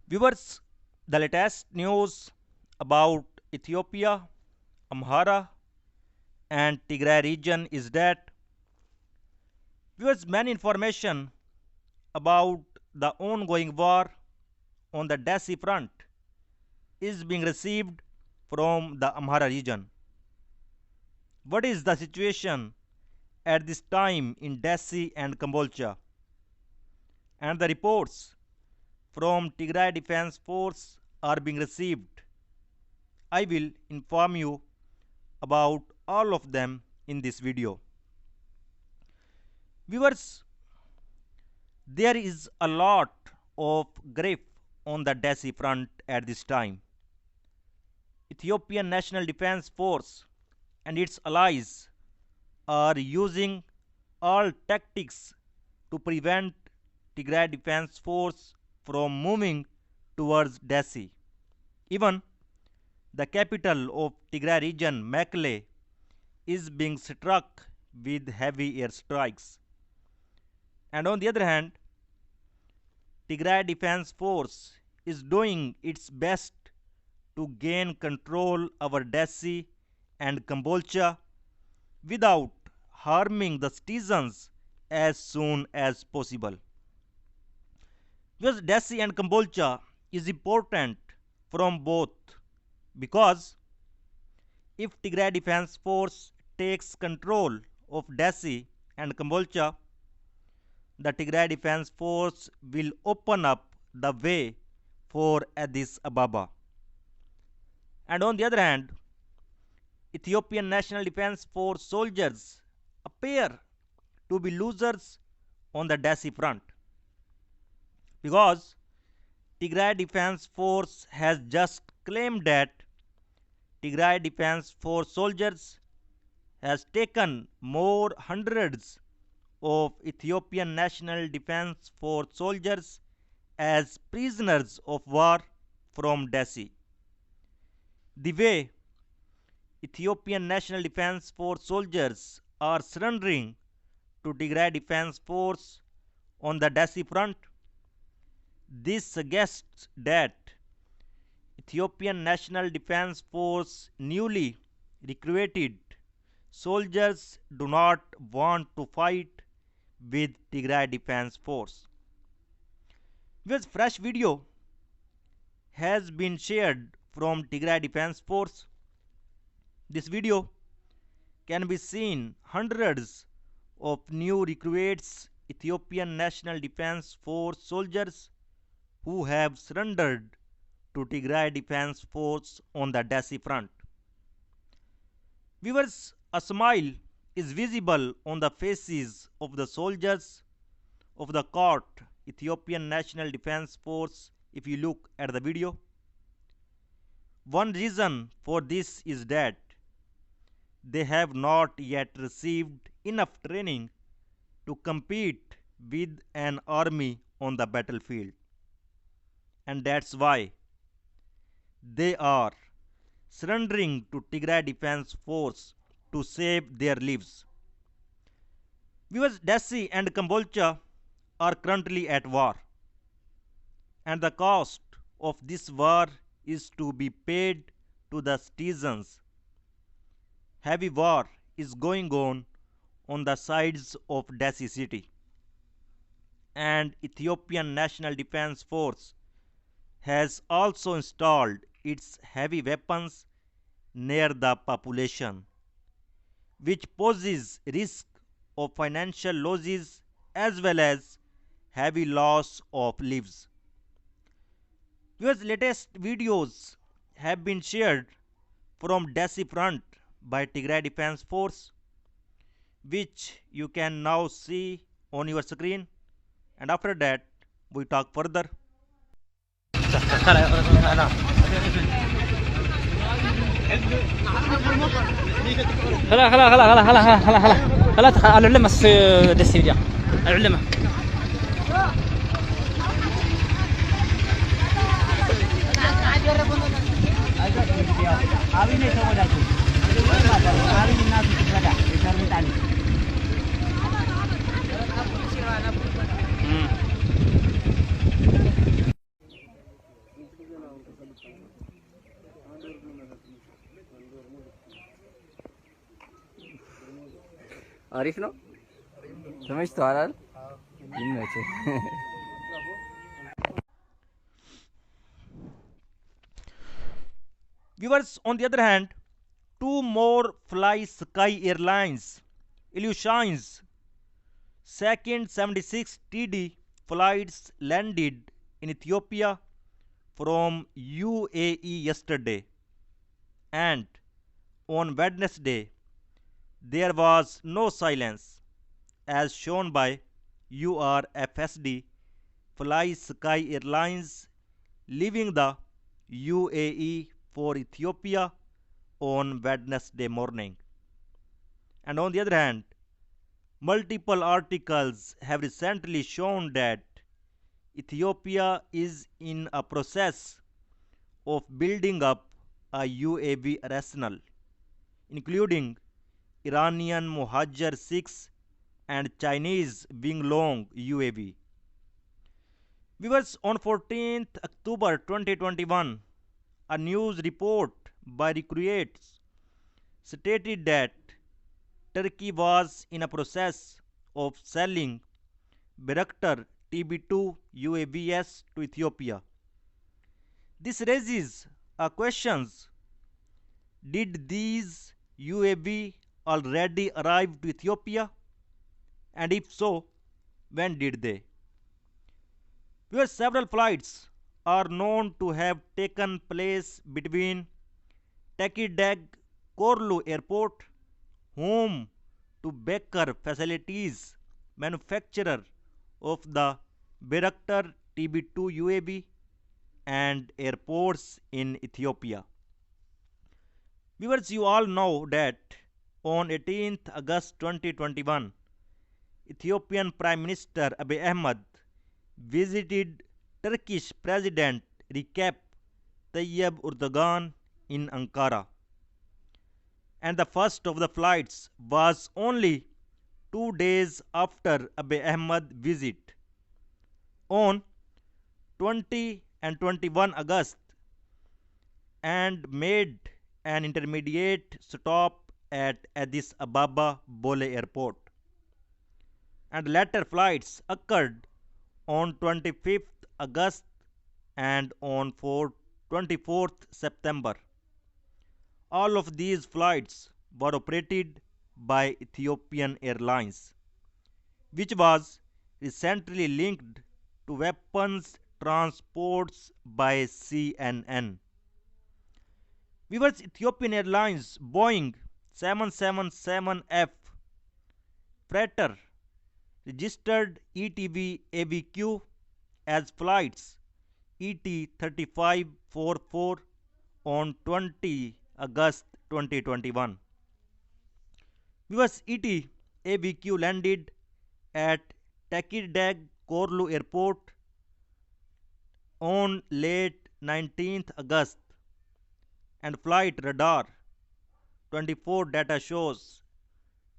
Viewers, the latest news about Ethiopia, Amhara, and Tigray region is that viewers many information about the ongoing war on the Desi front is being received from the Amhara region. What is the situation at this time in Desi and Kambolcha? And the reports from Tigray Defense Force are being received. I will inform you about all of them in this video. Viewers, there is a lot of grief on the Desi front at this time. Ethiopian National Defense Force and its allies are using all tactics to prevent Tigray Defense Force from moving towards Desi. Even the capital of Tigray region, Mekelle, is being struck with heavy airstrikes. And on the other hand, Tigray Defense Force is doing its best to gain control over Desi and Kambolcha without harming the citizens as soon as possible. Because Desi and Kambolcha is important from both, because if Tigray Defense Force takes control of Desi and Kambolcha, the Tigray Defense Force will open up the way for Addis Ababa. And on the other hand, Ethiopian National Defense Force soldiers appear to be losers on the Desi front, because Tigray Defense Force has just claimed that Tigray Defense Force soldiers has taken more hundreds of Ethiopian National Defense Force soldiers as prisoners of war from Desi. The way Ethiopian National Defense Force soldiers are surrendering to Tigray Defense Force on the Desi front, this suggests that Ethiopian National Defense Force newly recruited soldiers do not want to fight with Tigray Defense Force. This fresh video has been shared from Tigray Defense Force. This video can be seen hundreds of new recruits Ethiopian National Defense Force soldiers who have surrendered to Tigray Defense Force on the Desi front. Viewers, a smile is visible on the faces of the soldiers of the court Ethiopian National Defense Force if you look at the video. One reason for this is that they have not yet received enough training to compete with an army on the battlefield. And that's why they are surrendering to Tigray Defense Force to save their lives. Viewers, Desi and Kambolcha are currently at war, and the cost of this war is to be paid to the citizens. Heavy war is going on the sides of Desi city, and Ethiopian National Defense Force has also installed its heavy weapons near the population, which poses risk of financial losses as well as heavy loss of lives. US latest videos have been shared from Desi front by Tigray Defense Force, which you can now see on your screen, and after that we talk further. هلا هلا هلا هلا هلا هلا هلا هلا العلمة دسيريا العلمة አሪፍ ነው። ተመችቶሃል? ይመችህ። Viewers, on the other hand, two more Fly Sky Airlines Ilyushin's second 76 TD flights landed in Ethiopia from UAE yesterday, and on Wednesday there was no silence, as shown by URFSD Fly Sky Airlines leaving the UAE for Ethiopia on Wednesday morning. And on the other hand, multiple articles have recently shown that Ethiopia is in a process of building up a UAV arsenal, including Iranian Mohajer 6 and Chinese Winglong UAV. Viewers, on 14th October 2021, a news report by Recruits stated that Turkey was in a process of selling Bayraktar TB2 UAVs to Ethiopia. This raises a questions: did these UAV already arrive to Ethiopia? And if so, when did they? Where several flights are known to have taken place between Tekirdağ Korlu Airport, home to Baker Facilities, manufacturer of the Bayraktar TB2 UAV, and airports in Ethiopia. Viewers, you all know that on 18th August 2021, Ethiopian Prime Minister Abiy Ahmed visited Turkish President Recep Tayyip Erdogan in Ankara, and the first of the flights was only 2 days after Abiy Ahmed visit. On 20 and 21 August, and made an intermediate stop at Addis Ababa Bole Airport, and later flights occurred on 25th August and on 24th September. All of these flights were operated by Ethiopian Airlines, which was recently linked to weapons transports by CNN. Viewers, Ethiopian Airlines Boeing 777F freighter registered ETV AVQ as flights ET3544 on 20 August 2021. Viewers, ET AVQ landed at Tekirdağ Korlu Airport on late 19th August, and flight radar 24 data shows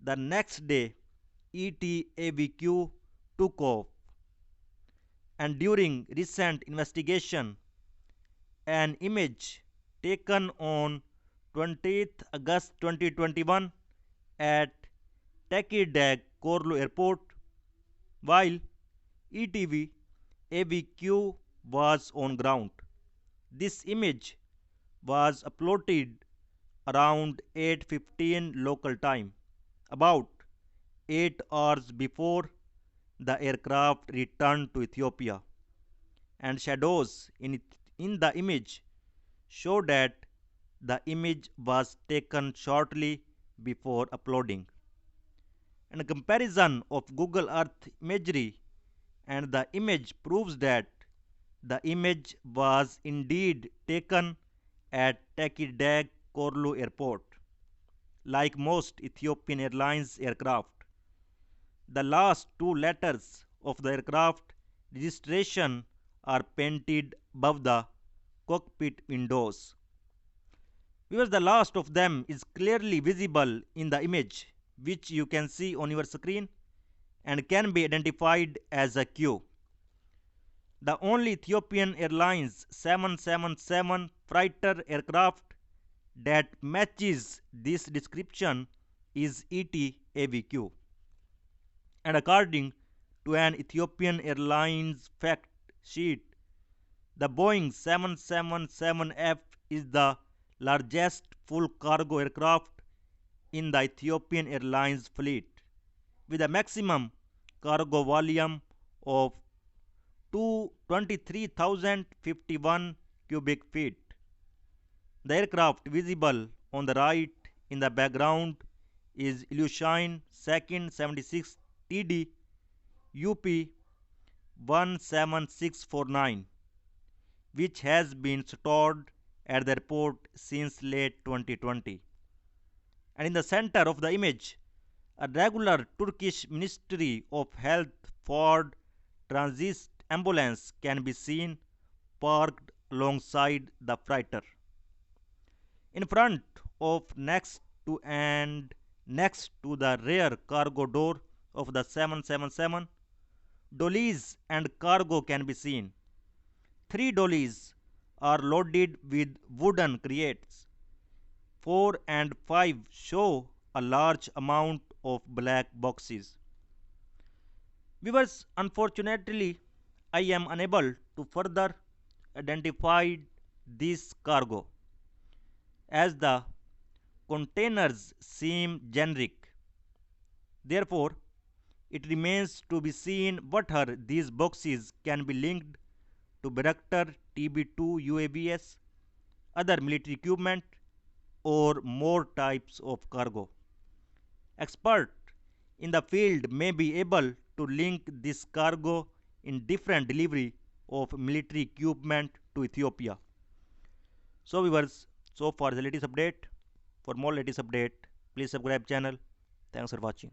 the next day ETAVQ took off, and during recent investigation, an image taken on 20th August 2021 at Tekirdağ Korlu Airport while ETV AVQ was on ground. This image was uploaded around 8:15 local time, about 8 hours before the aircraft returned to Ethiopia, and shadows in the image show that the image was taken shortly before uploading. And a comparison of Google Earth imagery and the image proves that the image was indeed taken at Tekirdağ Korlu Airport. Like most Ethiopian Airlines aircraft, the last two letters of the aircraft registration are painted above the cockpit windows. Because the last of them is clearly visible in the image, which you can see on your screen and can be identified as a Q. The only Ethiopian Airlines 777 freighter aircraft that matches this description is ET AVQ. And according to an Ethiopian Airlines fact sheet, the Boeing 777F is the largest full cargo aircraft in the Ethiopian Airlines fleet, with a maximum cargo volume of 23,051 cubic feet. The aircraft visible on the right in the background is Ilyushin 2nd 76 TD UP 17649, which has been stored at the airport since late 2020. And in the center of the image, a regular Turkish Ministry of Health Ford Transit ambulance can be seen parked alongside the freighter. In front of next to the rear cargo door of the 777, dollies and cargo can be seen. 3 dollies are loaded with wooden crates. 4 and 5 show a large amount of black boxes. Viewers, unfortunately, I am unable to further identify this cargo, as the containers seem generic. Therefore, it remains to be seen whether these boxes can be linked to Bayraktar TB2 UAVs, other military equipment, or more types of cargo. Experts in the field may be able to link this cargo in different delivery of military equipment to Ethiopia. So viewers, so far the latest update. For more latest update, please subscribe channel. Thanks for watching.